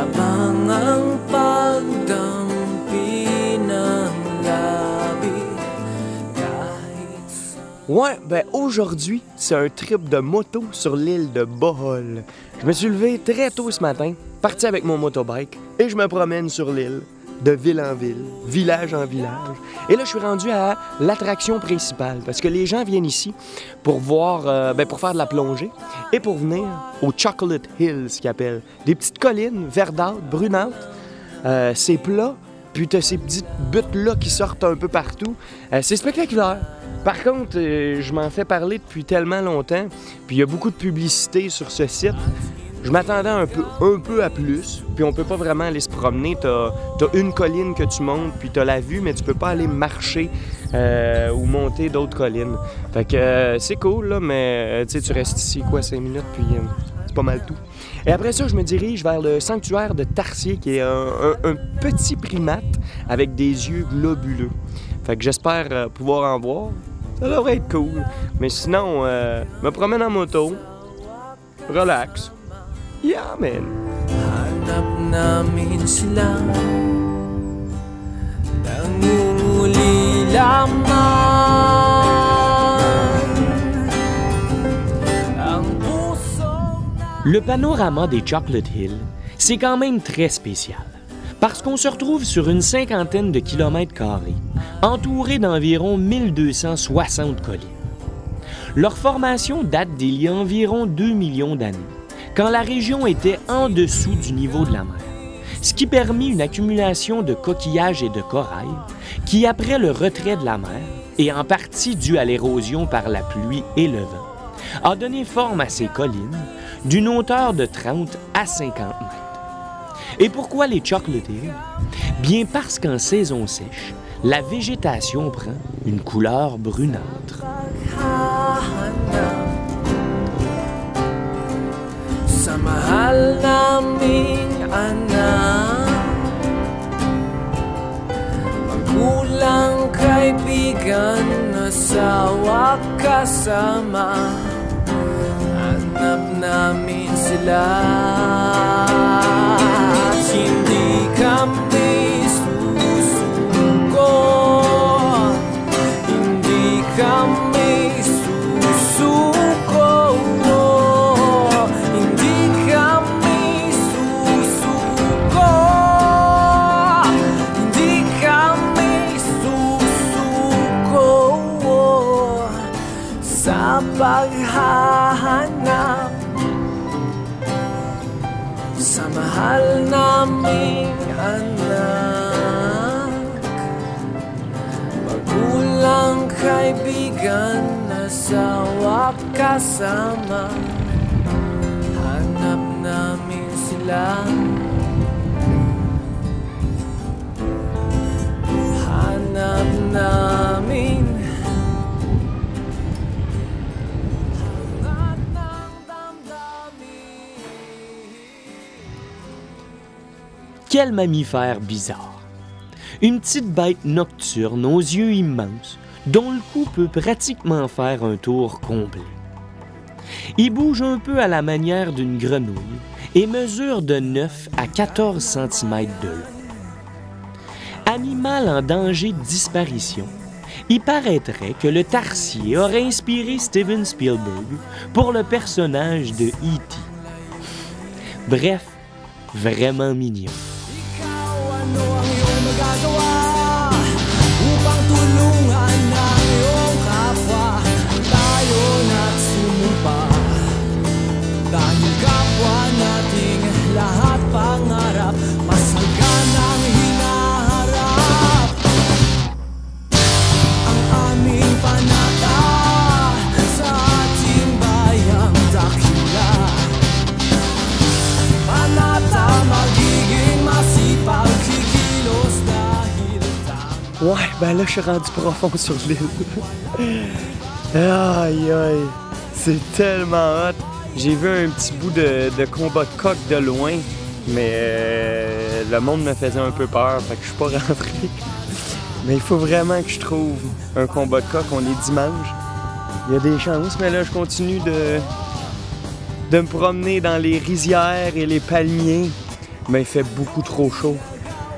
Abang ang pagdampi ng labi. Ouais, ben aujourd'hui, c'est un trip de moto sur l'île de Bohol. Je me suis levé très tôt ce matin, parti avec mon motobike, et je me promène sur l'île, de ville en ville, village en village. Et là, je suis rendu à l'attraction principale, parce que les gens viennent ici pour voir, pour faire de la plongée, et pour venir aux Chocolate Hills, qu'ils appellent. Des petites collines verdâtres, brunâtres, c'est plat, puis t'as ces petites buttes-là qui sortent un peu partout. C'est spectaculaire. Par contre, je m'en fais parler depuis tellement longtemps, puis il y a beaucoup de publicité sur ce site. Je m'attendais un peu à plus, puis on peut pas vraiment aller se promener. T'as une colline que tu montes, puis t'as la vue, mais tu peux pas aller marcher ou monter d'autres collines. Fait que c'est cool, là, mais tu restes ici, 5 minutes, puis c'est pas mal tout. Et après ça, je me dirige vers le sanctuaire de Tarsier, qui est un petit primate avec des yeux globuleux. Fait que j'espère pouvoir en voir. Ça devrait être cool. Mais sinon, me promène en moto. Relax. Yeah, man. Hanap namin sila, nangunguli lamang ang puso. Le panorama des Chocolate Hills, c'est quand même très spécial. Parce qu'on se retrouve sur une 50aine de kilomètres carrés, entouré d'environ 1260 collines. Leur formation date d'il y a environ 2 millions d'années, quand la région était en dessous du niveau de la mer, ce qui permit une accumulation de coquillages et de corail qui, après le retrait de la mer, et en partie dû à l'érosion par la pluie et le vent, a donné forme à ces collines d'une hauteur de 30 à 50 mètres. Et pourquoi les Chocolate Hills? Bien parce qu'en saison sèche, la végétation prend une couleur brunâtre. Sa mahal naming anak, magulang, kaibigan, asawa, kasama, hanap namin sila. Hindi kami susuko, hindi kami susuko, hindi kami susuko, hindi kami susuko sa paghahanap sa mahal naming anak, magulang, kaibigan, asawa, kasama, hanap namin sila. Hanap namin. Quel mammifère bizarre! Une petite bête nocturne aux yeux immenses, dont le cou peut pratiquement faire un tour complet. Il bouge un peu à la manière d'une grenouille et mesure de 9 à 14 cm de long. Animal en danger de disparition, il paraîtrait que le tarsier aurait inspiré Steven Spielberg pour le personnage de E.T. Bref, vraiment mignon. Ano ang iyong magagawa upang tulungan ang iyong kapwa? Tayo na't sumumpa dahil kapwa nating lahat pangarap, masaganang hinaharap ang aming panata sa ating bayang dakila. Panata magiging masipag. Ouais, ben là, je suis rendu profond sur l'île. Aïe, aïe, c'est tellement hot. J'ai vu un petit bout de combat de coq de loin, mais le monde me faisait un peu peur, fait que je suis pas rentré. Mais il faut vraiment que je trouve un combat de coq. On est dimanche. Il y a des chances, mais là, je continue de me promener dans les rizières et les palmiers. Mais il fait beaucoup trop chaud.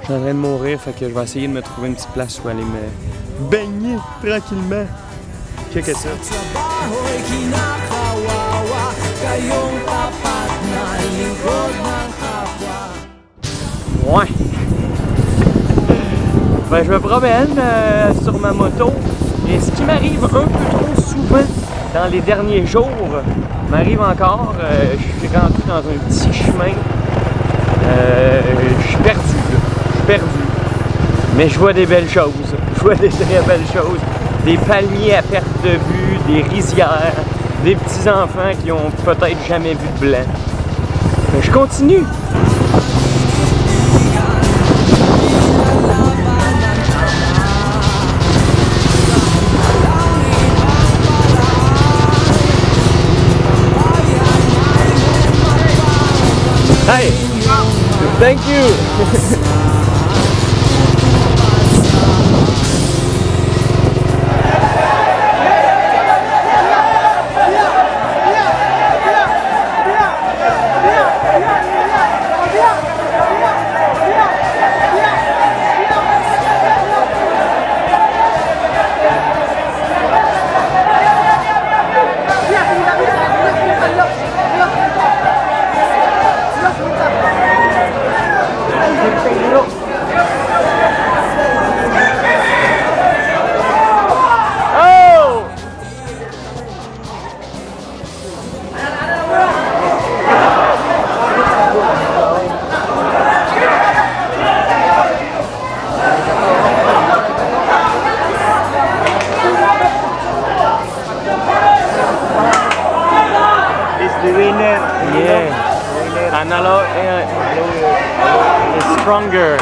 Je suis en train de mourir, fait que je vais essayer de me trouver une petite place où aller me baigner tranquillement. Check ça. Trabaho'y kinakawawa, kayong tapat na lingkod ng kapwa. Ouais. Ben, je me promène sur ma moto. Et ce qui m'arrive un peu trop souvent dans les derniers jours, m'arrive encore. Je suis rentré dans un petit chemin. Je suis perdu, là. Je suis perdu. Mais je vois des belles choses. Je vois des très belles choses. Des palmiers à perte de vue, des rizières, des petits enfants qui ont peut-être jamais vu de blanc. Mais je continue. Hi! Thank you! Yeah. Another is stronger.